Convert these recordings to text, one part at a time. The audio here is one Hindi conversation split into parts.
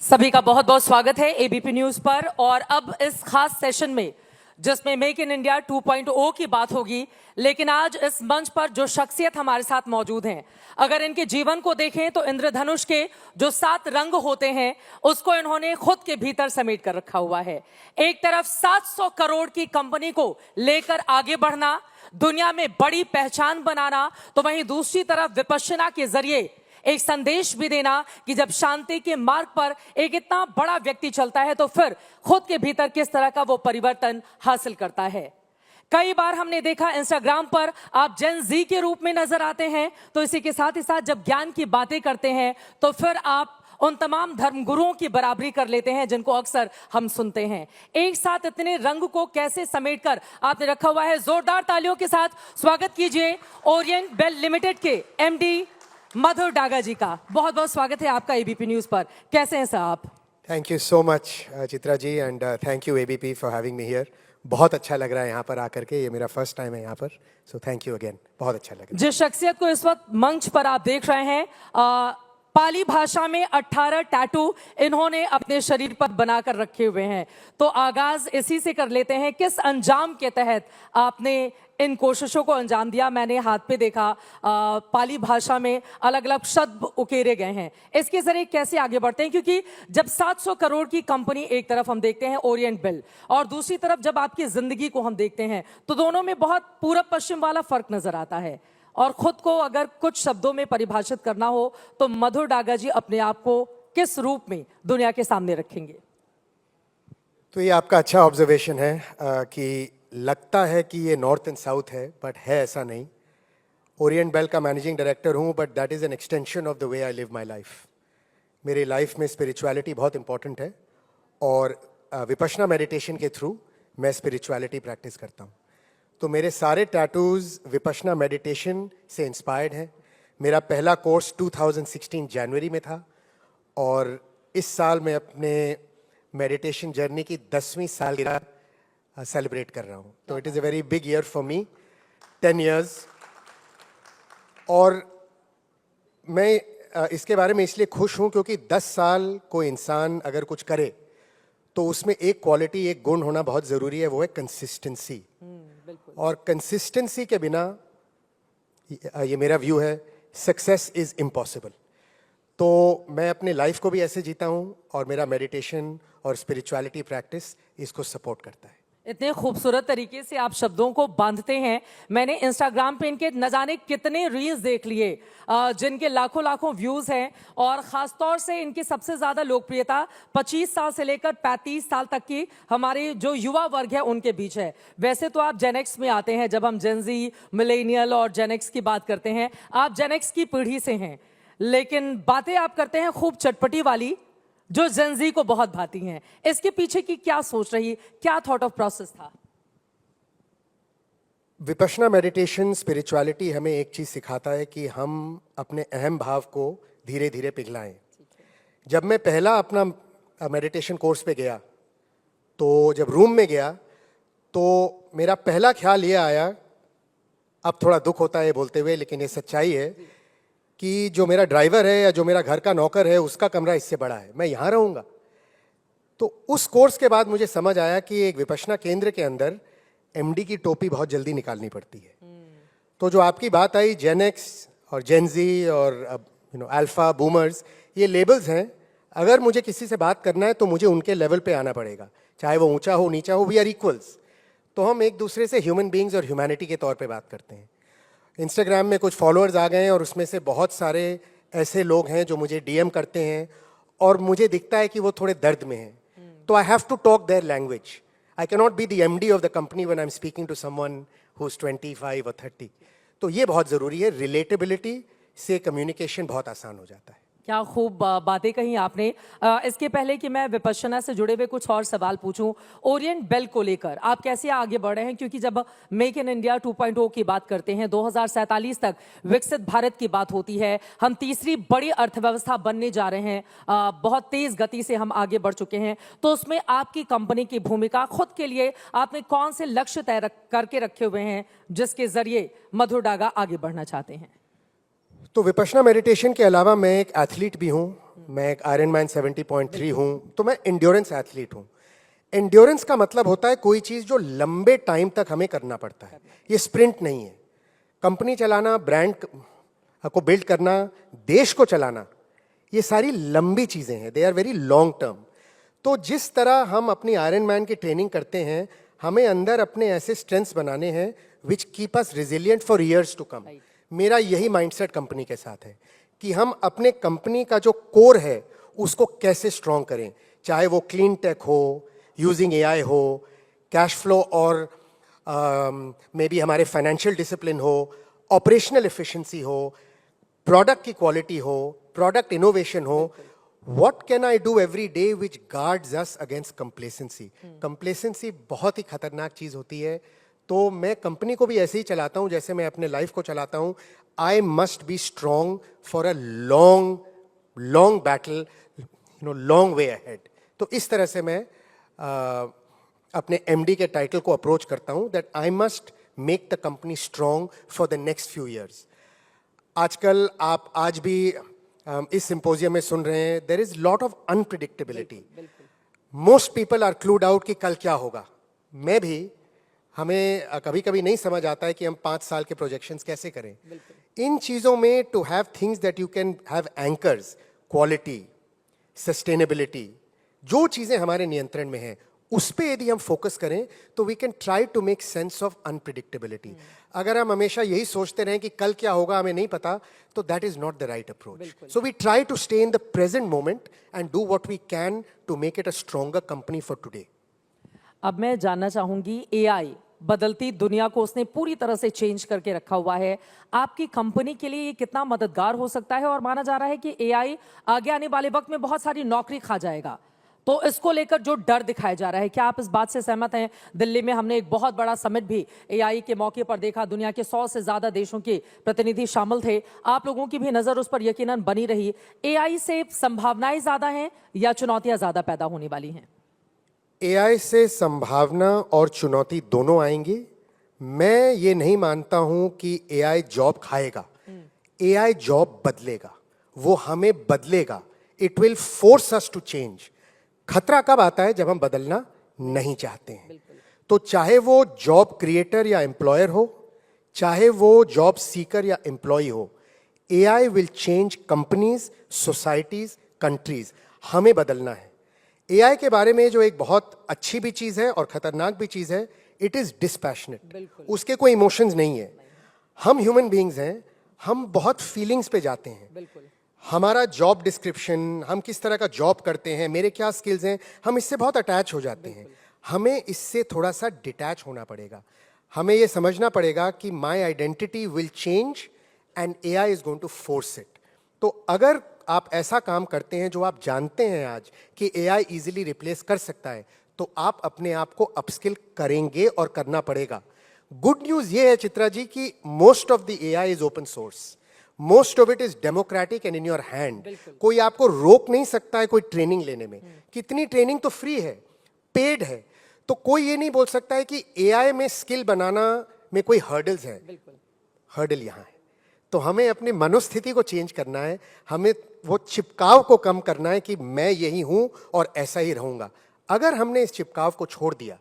सभी का बहुत बहुत स्वागत है एबीपी न्यूज पर। और अब इस खास सेशन में जिसमें मेक इन इंडिया 2.0 की बात होगी, लेकिन आज इस मंच पर जो शख्सियत हमारे साथ मौजूद हैं, अगर इनके जीवन को देखें तो इंद्रधनुष के जो 7 रंग होते हैं उसको इन्होंने खुद के भीतर समेट कर रखा हुआ है। एक तरफ 700 करोड़ की कंपनी को लेकर आगे बढ़ना, दुनिया में बड़ी पहचान बनाना, तो वहीं दूसरी तरफ विपश्यना के जरिए एक संदेश भी देना कि जब शांति के मार्ग पर एक इतना बड़ा व्यक्ति चलता है तो फिर खुद के भीतर किस तरह का वो परिवर्तन हासिल करता है। कई बार हमने देखा इंस्टाग्राम पर आप जेन जी के रूप में नजर आते हैं, तो इसी के साथ ही साथ जब ज्ञान की बातें करते हैं तो फिर आप उन तमाम धर्मगुरुओं की बराबरी कर लेते हैं जिनको अक्सर हम सुनते हैं। एक साथ इतने रंग को कैसे समेटकर आपने रखा हुआ है, जोरदार तालियों के साथ स्वागत कीजिए ओरिएंट बेल लिमिटेड के एमडी मधुर डागा जी का। बहुत बहुत स्वागत है आपका एबीपी न्यूज पर। कैसे हैं सर आप? Thank you so much Chitra ji, and thank you ABP for having me here. बहुत अच्छा लग रहा है यहाँ पर आकर के, ये मेरा फर्स्ट टाइम है यहाँ पर, सो थैंक यू अगेन, बहुत अच्छा लग रहा है। जिस शख्सियत को इस वक्त मंच पर आप देख रहे हैं, पाली भाषा में 18 टैटू इन्होंने अपने शरीर पर बनाकर रखे हुए हैं। तो आगाज इसी से कर लेते हैं, किस अंजाम के तहत आपने इन कोशिशों को अंजाम दिया? मैंने हाथ पे देखा पाली भाषा में अलग अलग शब्द उकेरे गए हैं, इसके जरिए कैसे आगे बढ़ते हैं? क्योंकि जब 700 करोड़ की कंपनी एक तरफ हम देखते हैं ओरिएंट बेल, और दूसरी तरफ जब आपकी जिंदगी को हम देखते हैं तो दोनों में बहुत पूरब पश्चिम वाला फर्क नजर आता है। और खुद को अगर कुछ शब्दों में परिभाषित करना हो तो मधुर डागा जी अपने आप को किस रूप में दुनिया के सामने रखेंगे? तो ये आपका अच्छा ऑब्जर्वेशन है कि लगता है कि ये नॉर्थ एंड साउथ है, बट है ऐसा नहीं। ओरिएंट बेल का मैनेजिंग डायरेक्टर हूँ, but that is an extension of the way I live my life. मेरी लाइफ में स्पिरिचुअलिटी बहुत इंपॉर्टेंट है, और विपश्यना मेडिटेशन के थ्रू मैं स्पिरिचुअलिटी प्रैक्टिस करता हूँ। तो मेरे सारे टैटूज विपश्यना मेडिटेशन से इंस्पायर्ड हैं। मेरा पहला कोर्स 2016 जनवरी में था, और इस साल मैं अपने मेडिटेशन जर्नी की 10वीं सालगिरह सेलिब्रेट कर रहा हूँ। तो it is a very big year for me, 10 years। और मैं इसके बारे में इसलिए खुश हूँ क्योंकि 10 साल कोई इंसान अगर कुछ करे तो उसमें एक क्वालिटी, एक गुण होना बहुत ज़रूरी है, वो है कंसिस्टेंसी। और कंसिस्टेंसी के बिना, ये मेरा व्यू है, सक्सेस इज़ इम्पॉसिबल। तो मैं अपने लाइफ को भी ऐसे जीता हूँ, और मेरा मेडिटेशन और स्पिरिचुअलिटी प्रैक्टिस इसको सपोर्ट करता है। इतने खूबसूरत तरीके से आप शब्दों को बांधते हैं। मैंने इंस्टाग्राम पे इनके न जाने कितने रील्स देख लिए जिनके लाखों लाखों व्यूज हैं, और खासतौर से इनकी सबसे ज्यादा लोकप्रियता 25 साल से लेकर 35 साल तक की हमारे जो युवा वर्ग है उनके बीच है। वैसे तो आप जेनेक्स में आते हैं, जब हम जेनजी, मिलेनियल और जेनेक्स की बात करते हैं, आप जेनेक्स की पीढ़ी से हैं, लेकिन बातें आप करते हैं खूब चटपटी वाली जो जेनजी को बहुत भाती हैं। इसके पीछे की क्या सोच रही, क्या थॉट ऑफ प्रोसेस था? विपश्यना मेडिटेशन, स्पिरिचुअलिटी हमें एक चीज़ सिखाता है कि हम अपने अहम भाव को धीरे धीरे पिघलाएं। जब मैं पहला अपना मेडिटेशन कोर्स पे गया, तो जब रूम में गया तो मेरा पहला ख्याल ये आया, अब थोड़ा दुख होता है बोलते हुए, लेकिन ये सच्चाई है कि जो मेरा ड्राइवर है या जो मेरा घर का नौकर है उसका कमरा इससे बड़ा है, मैं यहाँ रहूँगा। तो उस कोर्स के बाद मुझे समझ आया कि एक विपश्यना केंद्र के अंदर एमडी की टोपी बहुत जल्दी निकालनी पड़ती है। तो जो आपकी बात आई, जेन एक्स और जेन जी और अल्फा, बूमर्स, ये लेबल्स हैं। अगर मुझे किसी से बात करना है तो मुझे उनके लेवल पे आना पड़ेगा, चाहे वो ऊंचा हो नीचा हो, वी आर इक्वल्स। तो हम एक दूसरे से ह्यूमन बींग्स और ह्यूमैनिटी के तौर पे बात करते हैं। इंस्टाग्राम में कुछ फॉलोअर्स आ गए हैं, और उसमें से बहुत सारे ऐसे लोग हैं जो मुझे डीएम करते हैं, और मुझे दिखता है कि वो थोड़े दर्द में हैं। तो I have to talk their language. I can not be the MD of the company when I am speaking to someone who is 25 और 30। तो ये बहुत ज़रूरी है। रिलेटेबिलिटी से कम्युनिकेशन बहुत आसान हो जाता है। क्या खूब बातें कही आपने। इसके पहले कि मैं विपश्यना से जुड़े हुए कुछ और सवाल पूछूं, ओरिएंट बेल को लेकर आप कैसे आगे बढ़े हैं? क्योंकि जब मेक इन इंडिया 2.0 की बात करते हैं, 2047 तक विकसित भारत की बात होती है, हम तीसरी बड़ी अर्थव्यवस्था बनने जा रहे हैं, बहुत तेज गति से हम आगे बढ़ चुके हैं, तो उसमें आपकी कंपनी की भूमिका, खुद के लिए आपने कौन से लक्ष्य तय करके रखे हुए हैं जिसके जरिए मधुर डागा आगे बढ़ना चाहते हैं? तो विपश्यना मेडिटेशन के अलावा मैं एक एथलीट भी हूँ। मैं एक आयरनमैन 70.3 हूं, तो मैं एंड्योरेंस एथलीट हूं। एंड्योरेंस का मतलब होता है कोई चीज जो लंबे टाइम तक हमें करना पड़ता है। ये स्प्रिंट नहीं है। कंपनी चलाना, ब्रांड को बिल्ड करना, देश को चलाना, ये सारी लंबी चीजें हैं। They are very long term. तो जिस तरह हम अपनी आयरन मैन की ट्रेनिंग करते हैं, हमें अंदर अपने ऐसे स्ट्रेंथ्स बनाने हैं which keep us resilient for years to come. मेरा यही माइंडसेट कंपनी के साथ है कि हम अपने कंपनी का जो कोर है उसको कैसे स्ट्रॉन्ग करें, चाहे वो क्लीन टेक हो, यूजिंग एआई हो, कैश फ्लो और मे बी हमारे फाइनेंशियल डिसिप्लिन हो, ऑपरेशनल एफिशिएंसी हो, प्रोडक्ट की क्वालिटी हो, प्रोडक्ट इनोवेशन हो। What can I do every day which guards us against complacency? Complacency बहुत ही खतरनाक चीज होती है। तो मैं कंपनी को भी ऐसे ही चलाता हूं जैसे मैं अपने लाइफ को चलाता हूं। I must be strong for a long battle, long way ahead. तो इस तरह से मैं अपने MD के टाइटल को अप्रोच करता हूं that I must make the company strong for the next few years. आजकल आप आज भी इस सिंपोजियम में सुन रहे हैं, there is lot of unpredictability. Most people are clued out कि कल क्या होगा। मैं भी, हमें कभी कभी नहीं समझ आता है कि हम 5 साल के प्रोजेक्शंस कैसे करें। इन चीजों में to have things that you can have anchors, quality, sustainability, जो चीजें हमारे नियंत्रण में हैं उस पे यदि हम फोकस करें तो we can try to make sense of unpredictability. अगर हम हमेशा यही सोचते रहें कि कल क्या होगा हमें नहीं पता, तो that is not the right approach. So we try to stay in the present moment and do what we can to make it a stronger company for today. अब मैं जानना चाहूंगी, एआई बदलती दुनिया को उसने पूरी तरह से चेंज करके रखा हुआ है। आपकी कंपनी के लिए ये कितना मददगार हो सकता है? और माना जा रहा है कि एआई आगे आने वाले वक्त में बहुत सारी नौकरी खा जाएगा, तो इसको लेकर जो डर दिखाया जा रहा है, क्या आप इस बात से सहमत हैं? दिल्ली में हमने एक बहुत बड़ा समिट भी एआई के मौके पर देखा। दुनिया के 100 से ज्यादा देशों के प्रतिनिधि शामिल थे। आप लोगों की भी नजर उस पर यकीनन बनी रही। एआई से संभावनाएं ज्यादा हैं या चुनौतियां ज्यादा पैदा होने वाली हैं? एआई से संभावना और चुनौती दोनों आएंगी। मैं ये नहीं मानता हूं कि एआई जॉब खाएगा। एआई जॉब बदलेगा, वो हमें बदलेगा। It will force us to change. खतरा कब आता है? जब हम बदलना नहीं चाहते हैं। तो चाहे वो जॉब क्रिएटर या एम्प्लॉयर हो, चाहे वो जॉब सीकर या एम्प्लॉय हो, AI will change companies, societies, countries. हमें बदलना है। एआई के बारे में जो एक बहुत अच्छी भी चीज है और खतरनाक भी चीज है, इट इज डिस्पैशनेट। उसके कोई इमोशंस नहीं है। हम ह्यूमन बीइंग्स हैं, हम बहुत फीलिंग्स पे जाते हैं। हमारा जॉब डिस्क्रिप्शन, हम किस तरह का जॉब करते हैं, मेरे क्या स्किल्स हैं, हम इससे बहुत अटैच हो जाते हैं। हमें इससे थोड़ा सा डिटैच होना पड़ेगा। हमें ये समझना पड़ेगा कि my identity will change and AI is going to force it. तो अगर आप ऐसा काम करते हैं जो आप जानते हैं आज कि एआई इजीली रिप्लेस कर सकता है, तो आप अपने आप को अपस्किल करेंगे और करना पड़ेगा। गुड न्यूज ये है चित्रा जी कि most of the AI is open source, most of it is democratic and in your hand. कोई आपको रोक नहीं सकता है कोई ट्रेनिंग लेने में। कितनी ट्रेनिंग तो फ्री है, पेड है। तो कोई ये नहीं बोल सकता है कि एआई में स्किल बनाना में कोई हर्डल्स है। हर्डल यहां है। तो हमें अपनी मनोस्थिति को चेंज करना है। हमें वो चिपकाव को कम करना है कि मैं यही हूं और ऐसा ही रहूंगा। अगर हमने इस चिपकाव को छोड़ दिया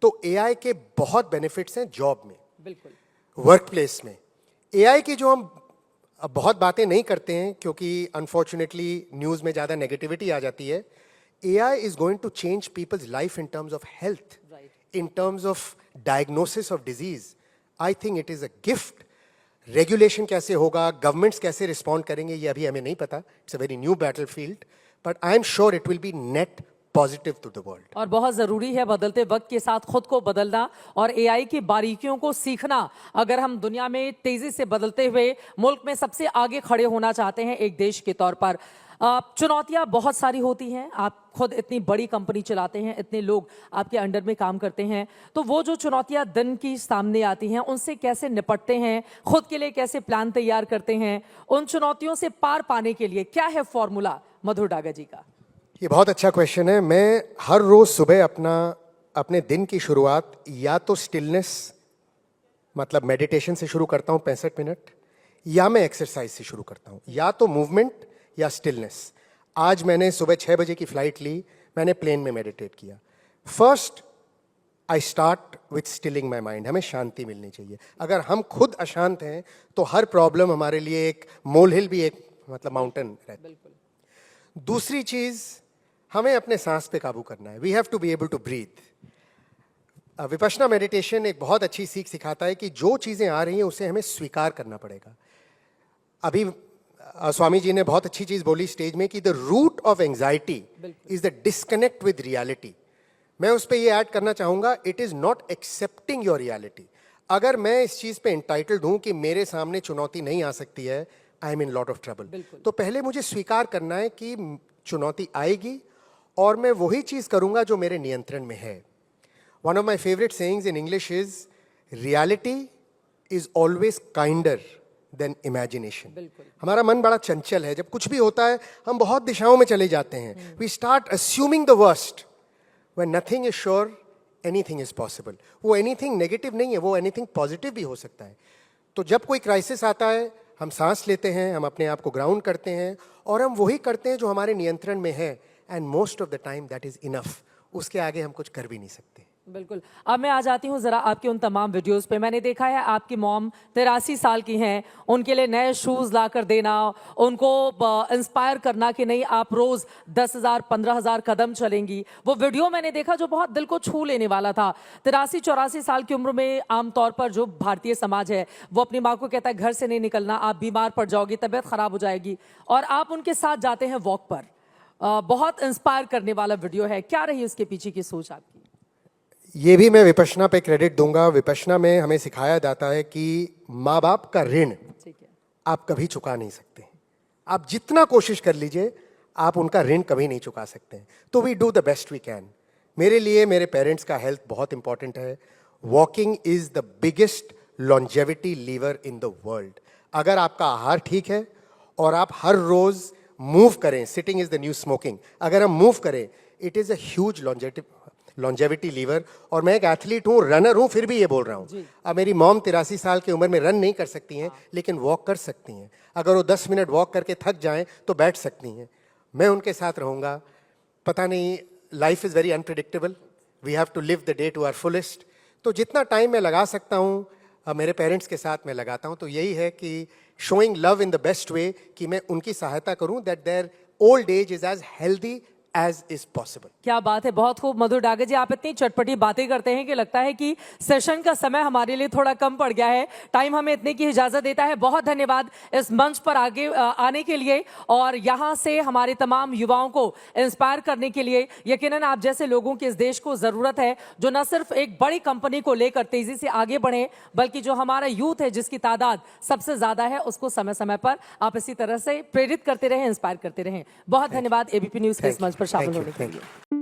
तो एआई के बहुत बेनिफिट्स हैं जॉब में, वर्क प्लेस में। एआई की जो हम अब बहुत बातें नहीं करते हैं क्योंकि अनफॉर्चुनेटली न्यूज में ज्यादा नेगेटिविटी आ जाती है। AI is going to change people's life in terms of health, in terms of diagnosis of disease. I think it is a gift. Regulation कैसे होगा, गवर्नमेंट्स कैसे रिस्पॉन्ड करेंगे, ये अभी हमें नहीं पता। It's a very new battlefield, but I am sure it will be net positive to the world. और बहुत जरूरी है बदलते वक्त के साथ खुद को बदलना और एआई की बारीकियों को सीखना। अगर हम दुनिया में तेजी से बदलते हुए मुल्क में सबसे आगे खड़े होना चाहते हैं एक देश के तौर पर, चुनौतियां बहुत सारी होती हैं। आप खुद इतनी बड़ी कंपनी चलाते हैं, इतने लोग आपके अंडर में काम करते हैं, तो वो जो चुनौतियां दिन की सामने आती हैं उनसे कैसे निपटते हैं, खुद के लिए कैसे प्लान तैयार करते हैं, उन चुनौतियों से पार पाने के लिए क्या है फॉर्मूला मधुर डागा जी का? ये बहुत अच्छा क्वेश्चन है। मैं हर रोज सुबह अपने दिन की शुरुआत या तो स्टिलनेस मतलब मेडिटेशन से शुरू करता हूं 65 मिनट, या मैं एक्सरसाइज से शुरू करता हूं, या तो मूवमेंट या स्टिलनेस। आज मैंने सुबह 6 बजे की फ्लाइट ली, मैंने प्लेन में मेडिटेट किया। First I start with Stilling my mind. हमें शांति मिलनी चाहिए। अगर हम खुद अशांत हैं तो हर प्रॉब्लम हमारे लिए एक मोल हिल भी एक मतलब माउंटेन रहता है। दूसरी चीज, हमें अपने सांस पे काबू करना है। We have to be able to breathe. Vipassana meditation एक बहुत अच्छी सीख सिखाता है कि जो चीजें आ रही हैं उसे हमें स्वीकार करना पड़ेगा। अभी स्वामी जी ने बहुत अच्छी चीज बोली स्टेज में कि the root of anxiety is the disconnect with reality. मैं उस पर यह ऐड करना चाहूंगा, it is not accepting your reality. अगर मैं इस चीज पे इंटाइटल्ड हूं कि मेरे सामने चुनौती नहीं आ सकती है, I am in lot of trouble. तो पहले मुझे स्वीकार करना है कि चुनौती आएगी और मैं वही चीज करूंगा जो मेरे नियंत्रण में है। One of my favourite sayings in English is reality is always kinder than imagination. हमारा मन बड़ा चंचल है। जब कुछ भी होता है हम बहुत दिशाओं में चले जाते हैं। We start assuming the worst when nothing is sure, anything is possible. वो एनीथिंग नेगेटिव नहीं है, वो एनीथिंग पॉजिटिव भी हो सकता है। तो जब कोई क्राइसिस आता है, हम सांस लेते हैं, हम अपने आप को ग्राउंड करते हैं और हम वही करते हैं जो हमारे नियंत्रण में है। And most of the time that is enough. उसके आगे हम कुछ कर भी नहीं सकते। बिल्कुल। अब मैं आ जाती हूँ जरा आपके उन तमाम वीडियोस पे। मैंने देखा है आपकी मॉम 83 साल की हैं, उनके लिए नए शूज ला कर देना, उनको इंस्पायर करना कि नहीं आप रोज 10,000 15,000 कदम चलेंगी। वो वीडियो मैंने देखा जो बहुत दिल को छू लेने वाला था। 83-84 साल की उम्र में आमतौर पर जो भारतीय समाज है वो अपनी माँ को कहता है घर से नहीं निकलना, आप बीमार पड़ जाओगी, तबीयत खराब हो जाएगी, और आप उनके साथ जाते हैं वॉक पर। बहुत इंस्पायर करने वाला वीडियो है। क्या रही उसके पीछे की सोच आपकी? ये भी मैं विपश्यना पे क्रेडिट दूंगा। विपश्यना में हमें सिखाया जाता है कि माँ बाप का ऋण आप कभी चुका नहीं सकते। आप जितना कोशिश कर लीजिए, आप उनका ऋण कभी नहीं चुका सकते। तो we do the best we can. मेरे लिए मेरे पेरेंट्स का हेल्थ बहुत इंपॉर्टेंट है। Walking is the biggest longevity lever in the world. अगर आपका आहार ठीक है और आप हर रोज मूव करें, sitting is the new smoking, अगर हम मूव करें, it is a huge longevity lever. और मैं एक एथलीट हूँ, रनर हूँ, फिर भी ये बोल रहा हूँ। अब मेरी मॉम 83 साल की उम्र में रन नहीं कर सकती हैं, लेकिन वॉक कर सकती हैं। अगर वो 10 मिनट वॉक करके थक जाएं तो बैठ सकती हैं। मैं उनके साथ रहूँगा। पता नहीं, life is very unpredictable, we have to live the day to our fullest. तो जितना टाइम मैं लगा सकता हूँ मेरे पेरेंट्स के साथ मैं लगाता हूँ। तो यही है कि showing love in the best way, कि मैं उनकी सहायता करूँ that their old age is as healthy as is possible। क्या बात है, बहुत खूब। मधुर डागर जी, आप इतनी चटपटी बातें करते हैं कि लगता है कि सेशन का समय हमारे लिए थोड़ा कम पड़ गया है। टाइम हमें इतने की इजाजत देता है। बहुत धन्यवाद इस मंच पर आगे आने के लिए और यहाँ से हमारे तमाम युवाओं को इंस्पायर करने के लिए। यकीनन आप जैसे लोगों की इस देश को जरूरत है, जो न सिर्फ एक बड़ी कंपनी को लेकर तेजी से आगे बढ़े, बल्कि जो हमारा यूथ है जिसकी तादाद सबसे ज्यादा है, उसको समय समय पर आप इसी तरह से प्रेरित करते रहें, इंस्पायर करते रहें। बहुत धन्यवाद एबीपी न्यूज के इस मंच पर शामिल होने के लिए।